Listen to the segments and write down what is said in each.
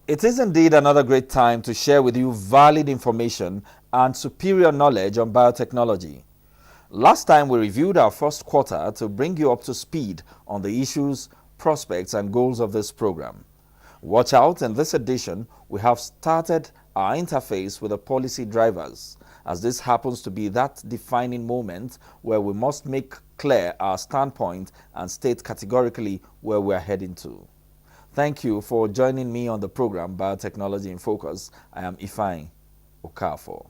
It is indeed another great time to share with you valid information and superior knowledge on biotechnology. Last time we reviewed our first quarter to bring you up to speed on the issues, prospects and goals of this program. Watch out, in this edition we have started our interface with the policy drivers, as this happens to be that defining moment where we must make clear our standpoint and state categorically where we are heading to. Thank you for joining me on the program Biotechnology in Focus. I am Ifeanyi Okafor.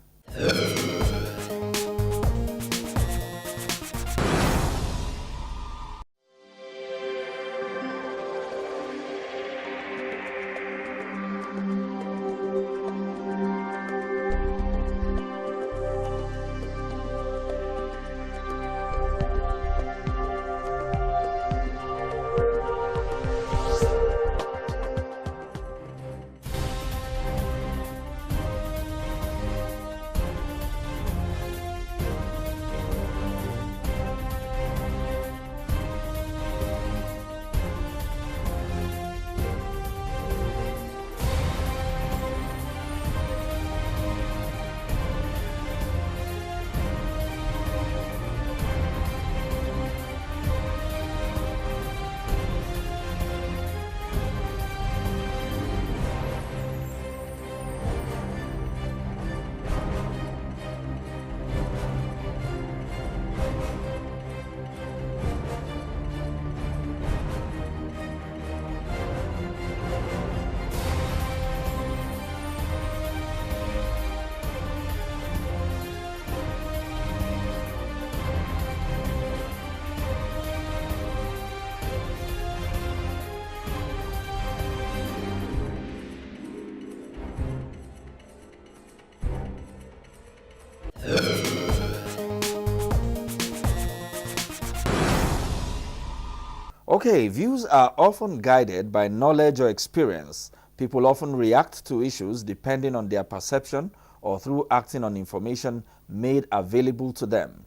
Okay, views are often guided by knowledge or experience. People often react to issues depending on their perception or through acting on information made available to them.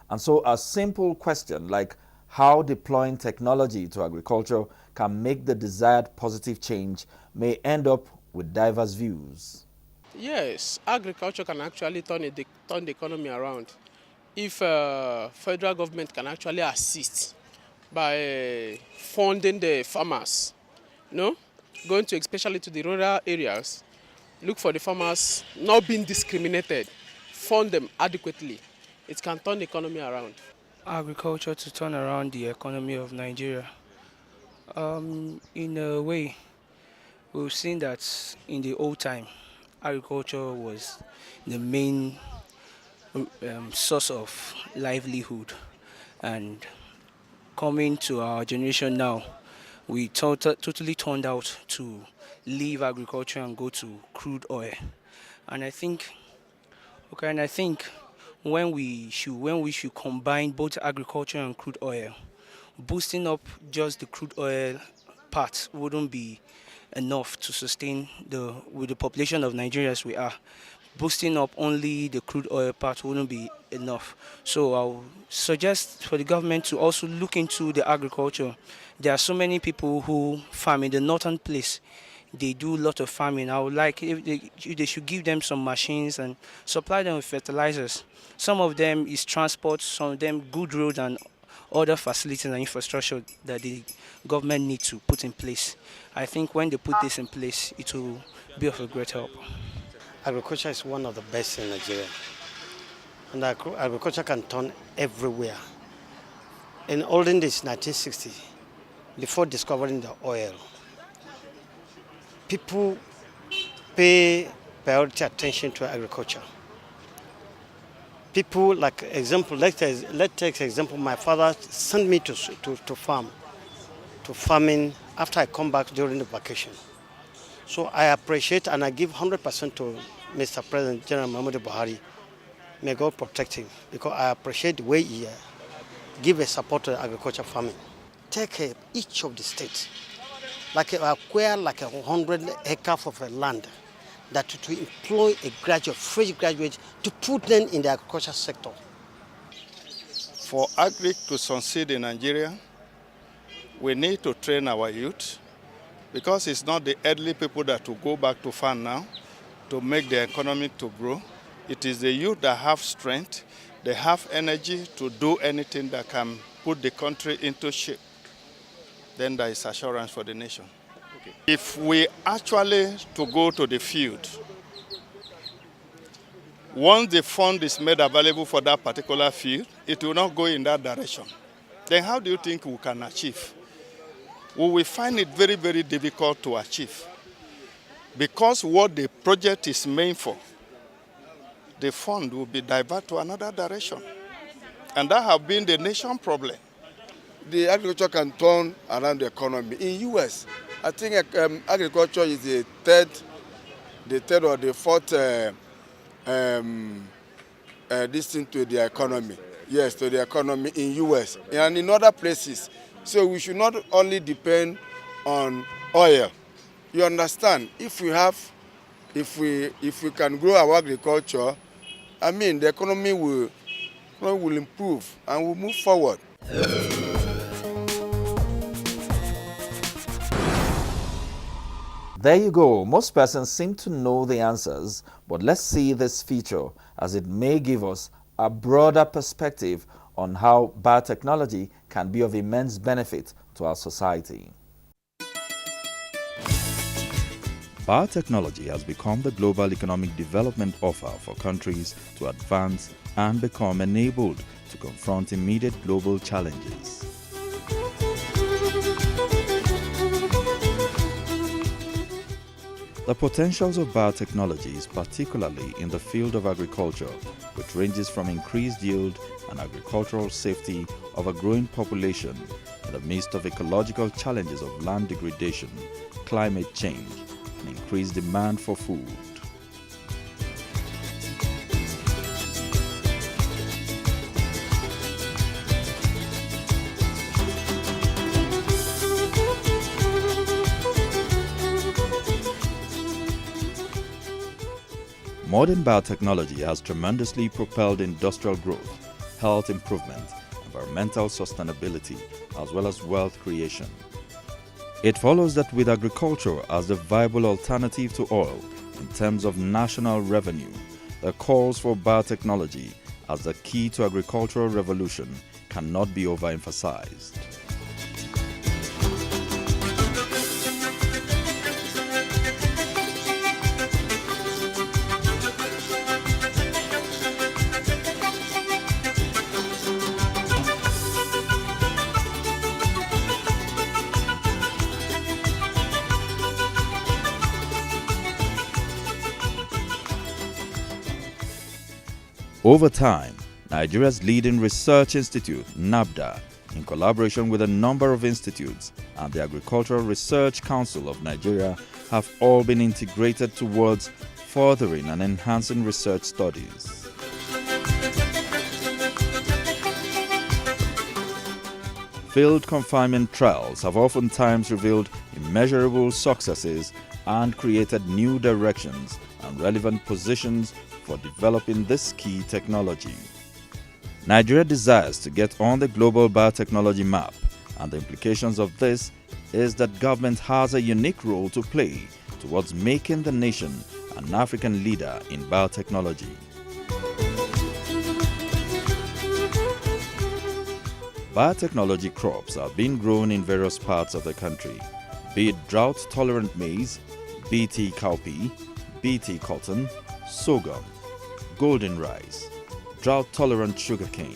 And so a simple question like how deploying technology to agriculture can make the desired positive change may end up with diverse views. Yes, agriculture can actually turn the economy around if federal government can actually assist by funding the farmers, going to especially to the rural areas, look for the farmers not being discriminated, fund them adequately. It can turn the economy around. Agriculture to turn around the economy of Nigeria. In a way, we've seen that in the old time, agriculture was the main source of livelihood, and coming to our generation now, we totally turned out to leave agriculture and go to crude oil. And I think when we should combine both agriculture and crude oil, boosting up just the crude oil part wouldn't be enough to sustain with the population of Nigeria as we are. Boosting up only the crude oil part wouldn't be enough. So I'll suggest for the government to also look into the agriculture. There are so many people who farm in the northern place. They do a lot of farming. I would like if they should give them some machines and supply them with fertilizers. Some of them is transport, some of them good roads and other facilities and infrastructure that the government needs to put in place. I think when they put this in place, it will be of a great help. Agriculture is one of the best in Nigeria, and agriculture can turn everywhere. In olden days, 1960, before discovering the oil, people pay priority attention to agriculture. People, like example, let's take example, my father sent me to farming after I come back during the vacation. So I appreciate and I give 100% to Mr. President General Muhammadu Buhari. May God protect him, because I appreciate the way he give a support to agriculture farming. Take each of the states, like acquire like 100 acres of land, that to employ a graduate, fresh graduate, to put them in the agriculture sector. For agri to succeed in Nigeria, we need to train our youth, because it's not the elderly people that will go back to farm now to make the economy to grow. It is the youth that have strength, they have energy to do anything that can put the country into shape. Then there is assurance for the nation. Okay. If we actually to go to the field, once the fund is made available for that particular field, it will not go in that direction. Then how do you think we can achieve? We will find it very, very difficult to achieve, because what the project is meant for, the fund will be diverted to another direction. And that has been the nation problem. The agriculture can turn around the economy. In US, I think agriculture is the third or the fourth this thing to the economy. Yes, to the economy in US and in other places. So we should not only depend on oil. You understand? If we can grow our agriculture, I mean the economy will improve and will move forward. There you go. Most persons seem to know the answers, but let's see this feature, as it may give us a broader perspective on how biotechnology can be of immense benefit to our society. Biotechnology has become the global economic development offer for countries to advance and become enabled to confront immediate global challenges. The potentials of biotechnology is particularly in the field of agriculture, which ranges from increased yield and agricultural safety of a growing population in the midst of ecological challenges of land degradation, climate change, and increased demand for food. Modern biotechnology has tremendously propelled industrial growth, health improvement, environmental sustainability, as well as wealth creation. It follows that with agriculture as the viable alternative to oil in terms of national revenue, the calls for biotechnology as the key to agricultural revolution cannot be overemphasized. Over time, Nigeria's leading research institute, NABDA, in collaboration with a number of institutes and the Agricultural Research Council of Nigeria, have all been integrated towards furthering and enhancing research studies. Field confinement trials have oftentimes revealed immeasurable successes and created new directions and relevant positions for developing this key technology. Nigeria desires to get on the global biotechnology map, and the implications of this is that government has a unique role to play towards making the nation an African leader in biotechnology. Biotechnology crops are being grown in various parts of the country, be it drought-tolerant maize, BT cowpea, BT cotton, sorghum, golden rice, drought-tolerant sugarcane,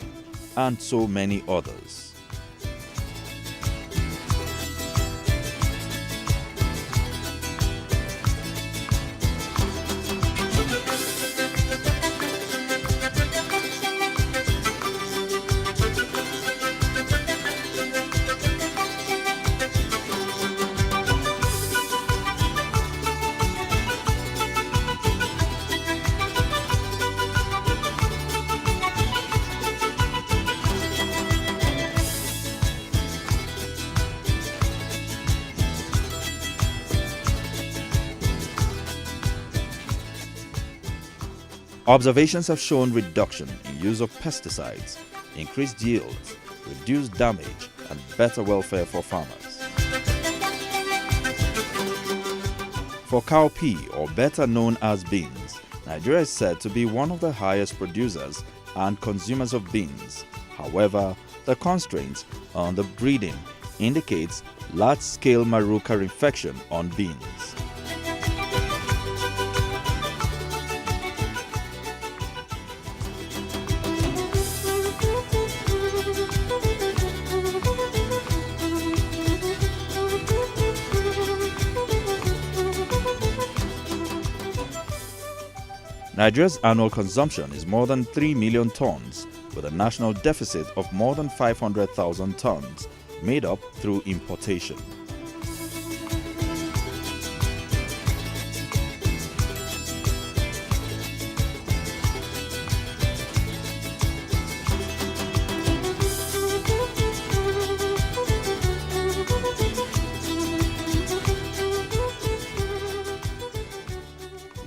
and so many others. Observations have shown reduction in use of pesticides, increased yields, reduced damage, and better welfare for farmers. For cowpea, or better known as beans, Nigeria is said to be one of the highest producers and consumers of beans. However, the constraints on the breeding indicates large-scale Maruca infection on beans. Nigeria's annual consumption is more than 3 million tons, with a national deficit of more than 500,000 tons, made up through importation.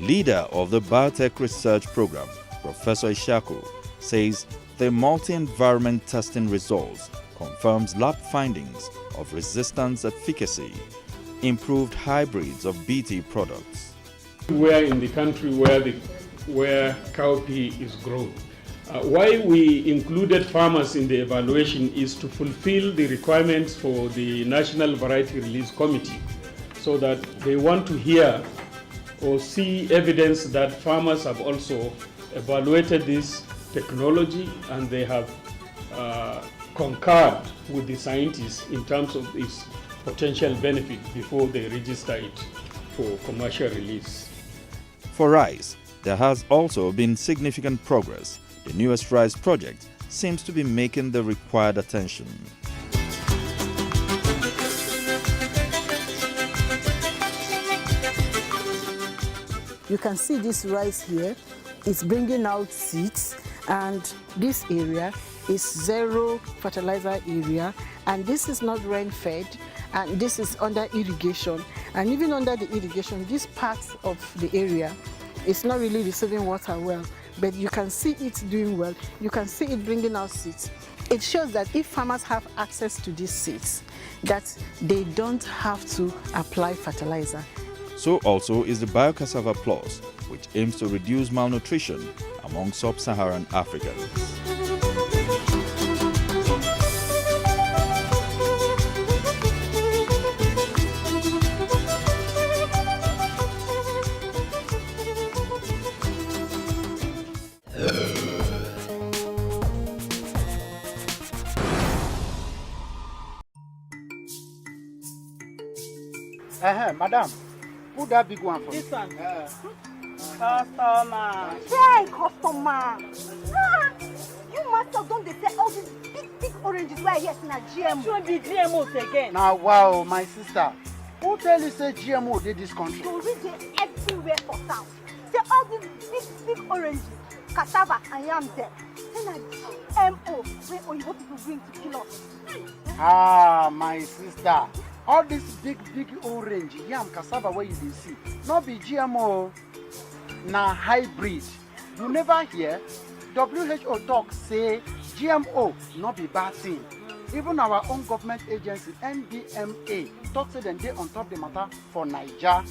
Leader of the Biotech Research Program, Professor Ishaku, says the multi-environment testing results confirms lab findings of resistance efficacy, improved hybrids of BT products. We are in the country where cowpea is grown. Why we included farmers in the evaluation is to fulfill the requirements for the National Variety Release Committee, so that they want to hear or see evidence that farmers have also evaluated this technology and they have concurred with the scientists in terms of its potential benefit before they register it for commercial release. For rice, there has also been significant progress. The newest rice project seems to be making the required attention. You can see this rice here, it's bringing out seeds, and this area is zero fertilizer area, and this is not rain fed, and this is under irrigation. And even under the irrigation, this part of the area is not really receiving water well, but you can see it doing well. You can see it bringing out seeds. It shows that if farmers have access to these seeds, that they don't have to apply fertilizer. So also is the Biocassava Plus, which aims to reduce malnutrition among sub-Saharan Africans. Madam, put that big one for this me. one. Customer. Hey, customer. You must have done the same. All these big oranges where yes na GMO. Should be GMOs again. Now, wow, my sister. Who tell you say GMO did this country? You read it everywhere for town. Say all these big oranges, cassava and yam them. Say na GMO where Oyibo people bring to kill us. Ah, my sister. All this big orange, yam, cassava where you dey see, not be GMO, na hybrid. You never hear WHO talk say GMO not be bad thing. Even our own government agency, NDMA, talk say them dey on top the matter for Niger.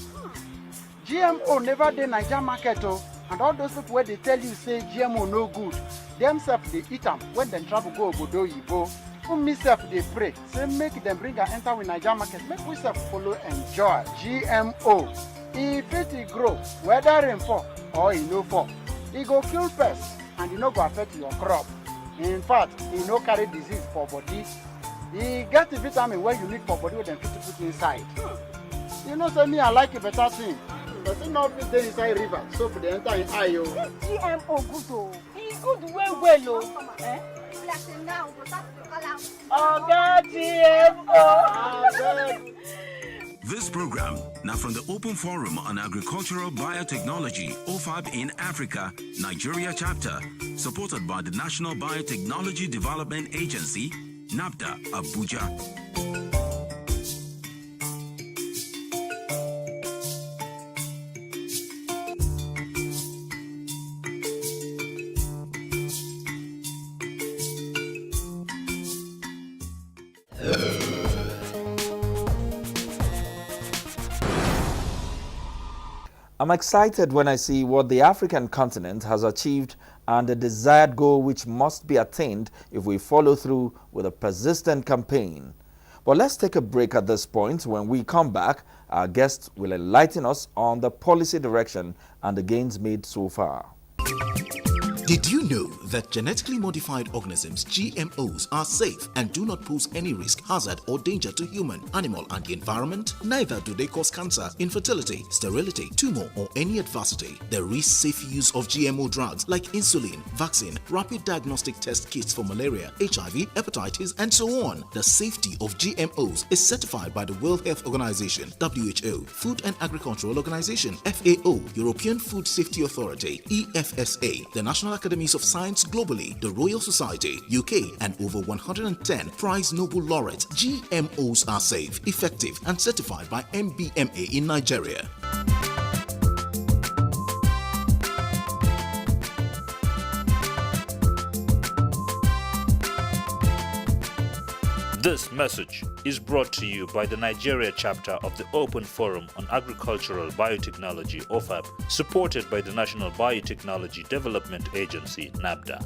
GMO never dey Niger market oh, and all those people where they tell you say GMO no good, themselves they eat them when they travel go Obodo Yibo. Myself they pray, say make them bring and enter with Niger market, make we self follow enjoy. GMO, if it grow, whether rain fall or it no fall, it go kill pests and it no go affect your crop. In fact, it no carry disease for body. It get the vitamin where you need for body with them put inside. You know, say me I like a better thing. But it not fit dey inside river, so they enter in eye. This GMO good oh. It's good well oh. Eh? This program now from the Open Forum on Agricultural Biotechnology, OFAB in Africa, Nigeria chapter, supported by the National Biotechnology Development Agency, NABDA, Abuja. I'm excited when I see what the African continent has achieved and the desired goal which must be attained if we follow through with a persistent campaign. But let's take a break at this point. When we come back, our guest will enlighten us on the policy direction and the gains made so far. Did you know that genetically modified organisms, GMOs, are safe and do not pose any risk, hazard, or danger to human, animal, and the environment? Neither do they cause cancer, infertility, sterility, tumor, or any adversity. There is safe use of GMO drugs like insulin, vaccine, rapid diagnostic test kits for malaria, HIV, hepatitis, and so on. The safety of GMOs is certified by the World Health Organization, WHO, Food and Agricultural Organization, FAO, European Food Safety Authority, EFSA, the National Academies of Science globally, the Royal Society, UK, and over 110 prize Nobel laureates. GMOs are safe, effective, and certified by MBMA in Nigeria. This message is brought to you by the Nigeria chapter of the Open Forum on Agricultural Biotechnology, OFAB, supported by the National Biotechnology Development Agency, NABDA.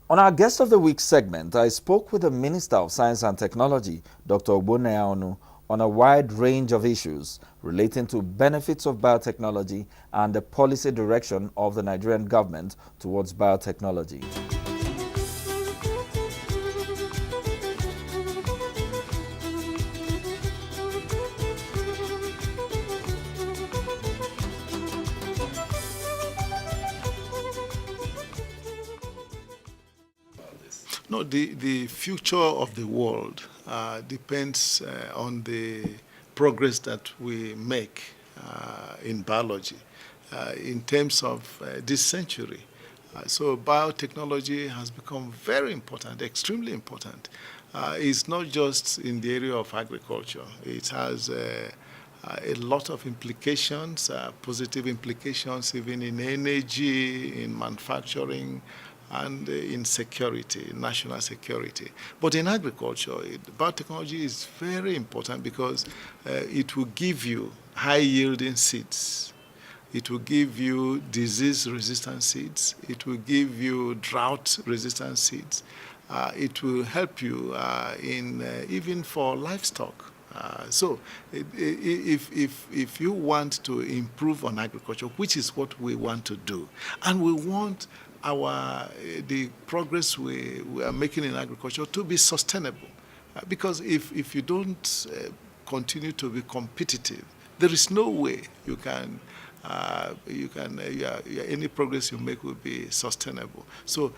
On our Guest of the Week segment, I spoke with the Minister of Science and Technology, Dr. Ogbonnaya, on a wide range of issues relating to benefits of biotechnology and the policy direction of the Nigerian government towards biotechnology. No, the future of the world depends on the progress that we make in biology in terms of this century. So biotechnology has become very important, extremely important. It's not just in the area of agriculture. It has a lot of implications, positive implications even in energy, in manufacturing, and in security, national security. But in agriculture, biotechnology is very important because it will give you high-yielding seeds. It will give you disease-resistant seeds. It will give you drought-resistant seeds. It will help you even for livestock. So if you want to improve on agriculture, which is what we want to do, and we want the progress we are making in agriculture to be sustainable, because if you don't continue to be competitive, there is no way any progress you make will be sustainable. So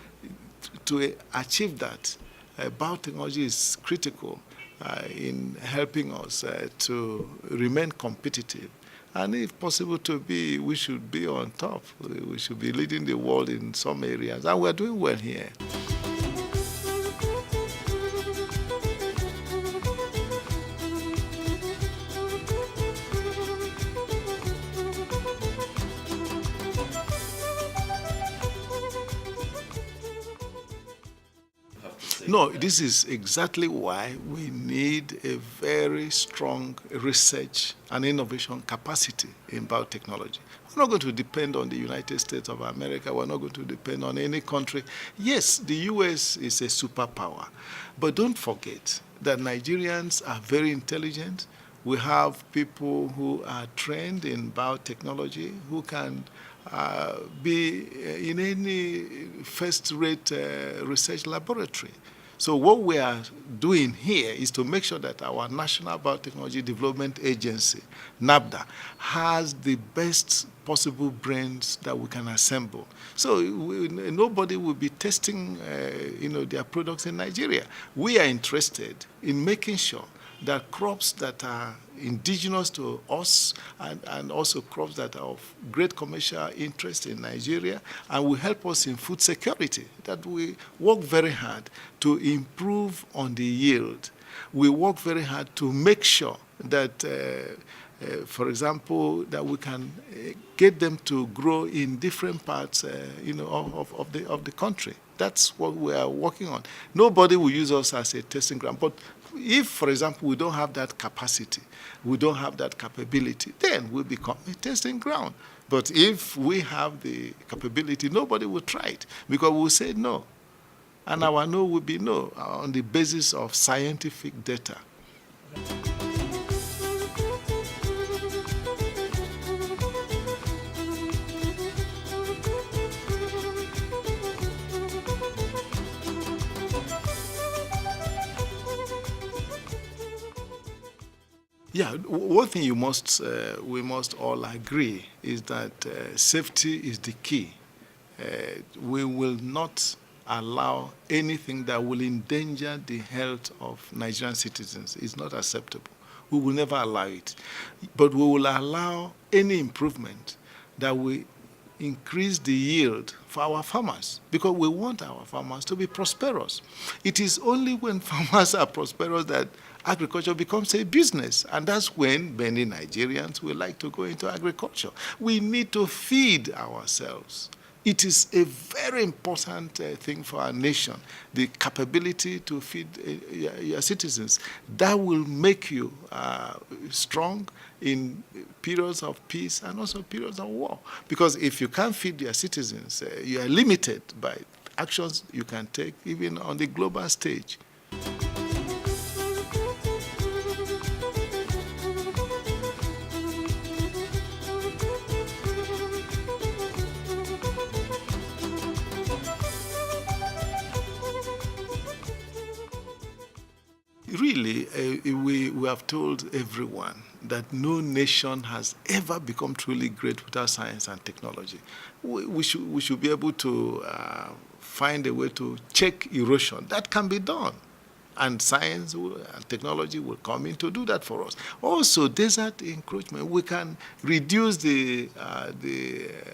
to achieve that, biotechnology is critical in helping us to remain competitive. And if possible we should be on top. We should be leading the world in some areas. And we're doing well here. No, this is exactly why we need a very strong research and innovation capacity in biotechnology. We're not going to depend on the United States of America. We're not going to depend on any country. Yes, the US is a superpower, but don't forget that Nigerians are very intelligent. We have people who are trained in biotechnology who can be in any first-rate research laboratory. So what we are doing here is to make sure that our National Biotechnology Development Agency, NABDA, has the best possible brains that we can assemble. So nobody will be testing their products in Nigeria. We are interested in making sure that crops that are indigenous to us and also crops that are of great commercial interest in Nigeria and will help us in food security, that we work very hard to improve on the yield. We work very hard to make sure that, for example, that we can get them to grow in different parts of the country. That's what we are working on. Nobody will use us as a testing ground, but If, for example, we don't have that capacity, we don't have that capability, then we become a testing ground. But if we have the capability, nobody will try it because we'll say no. And our no will be no on the basis of scientific data. Yeah, one thing we must all agree is that safety is the key. We will not allow anything that will endanger the health of Nigerian citizens. It's not acceptable. We will never allow it. But we will allow any improvement that will increase the yield for our farmers because we want our farmers to be prosperous. It is only when farmers are prosperous that agriculture becomes a business, and that's when many Nigerians will like to go into agriculture. We need to feed ourselves. It is a very important thing for our nation, the capability to feed your citizens. That will make you strong in periods of peace and also periods of war. Because if you can't feed your citizens, you are limited by actions you can take even on the global stage. Really, we have told everyone that no nation has ever become truly great without science and technology. We should be able to find a way to check erosion. That can be done. And science and technology will come in to do that for us. Also, desert encroachment. We can reduce the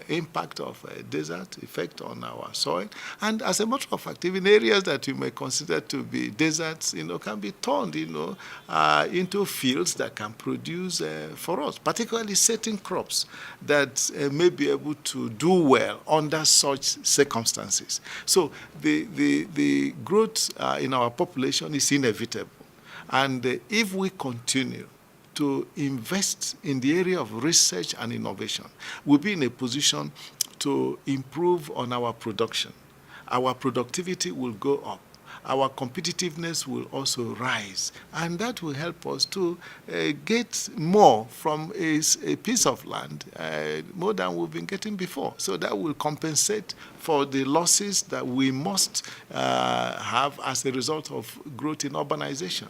impact of desert effect on our soil. And as a matter of fact, even areas that you may consider to be deserts, can be turned, into fields that can produce for us, particularly certain crops that may be able to do well under such circumstances. So the growth in our population is inevitable. And if we continue to invest in the area of research and innovation, we'll be in a position to improve on our production. Our productivity will go up. Our competitiveness will also rise. And that will help us to get more from a piece of land, more than we've been getting before. So that will compensate for the losses that we must have as a result of growth in urbanization.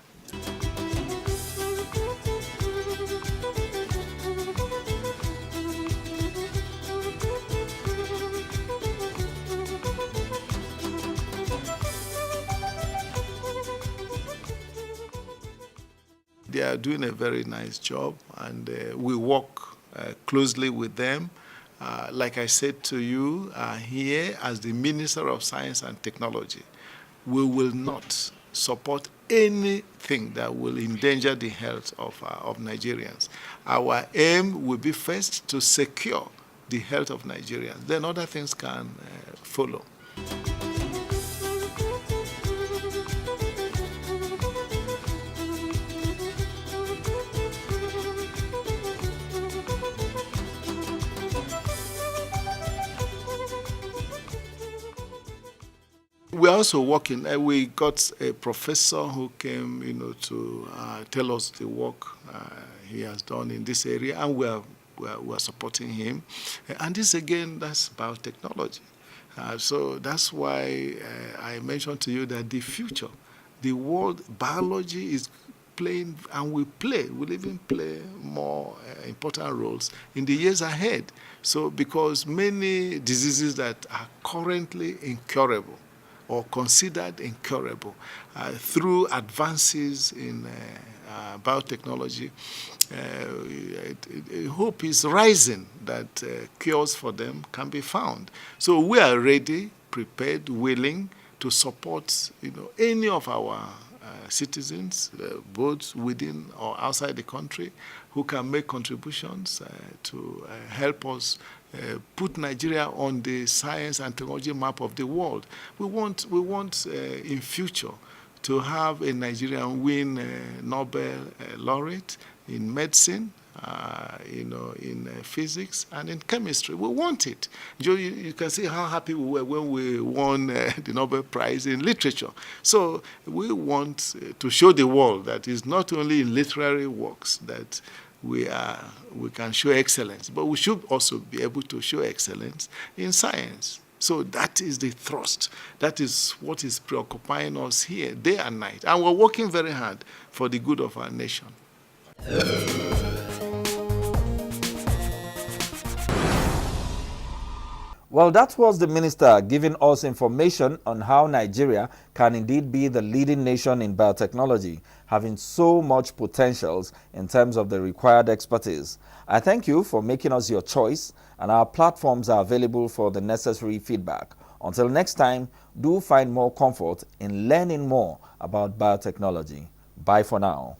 They are doing a very nice job, and we work closely with them. Like I said to you, here as the Minister of Science and Technology, we will not support anything that will endanger the health of Nigerians. Our aim will be first to secure the health of Nigerians. Then other things can follow. We're also working. We got a professor who came, to tell us the work he has done in this area, and we are supporting him. And this again, that's biotechnology. So that's why I mentioned to you that the future, the world biology is playing, and will even play more important roles in the years ahead. So because many diseases that are currently incurable or considered incurable through advances in biotechnology, hope is rising that cures for them can be found. So we are ready, prepared, willing to support any of our citizens, both within or outside the country, who can make contributions to help us put Nigeria on the science and technology map of the world. We want in future to have a Nigerian win a Nobel laureate in medicine, in physics and in chemistry. We want it. You can see how happy we were when we won the Nobel Prize in literature. So we want to show the world that it's not only in literary works that we can show excellence, but we should also be able to show excellence in science. So that is the thrust. That is what is preoccupying us here day and night. And we're working very hard for the good of our nation. Well, that was the minister giving us information on how Nigeria can indeed be the leading nation in biotechnology, having so much potentials in terms of the required expertise. I thank you for making us your choice, and our platforms are available for the necessary feedback. Until next time, do find more comfort in learning more about biotechnology. Bye for now.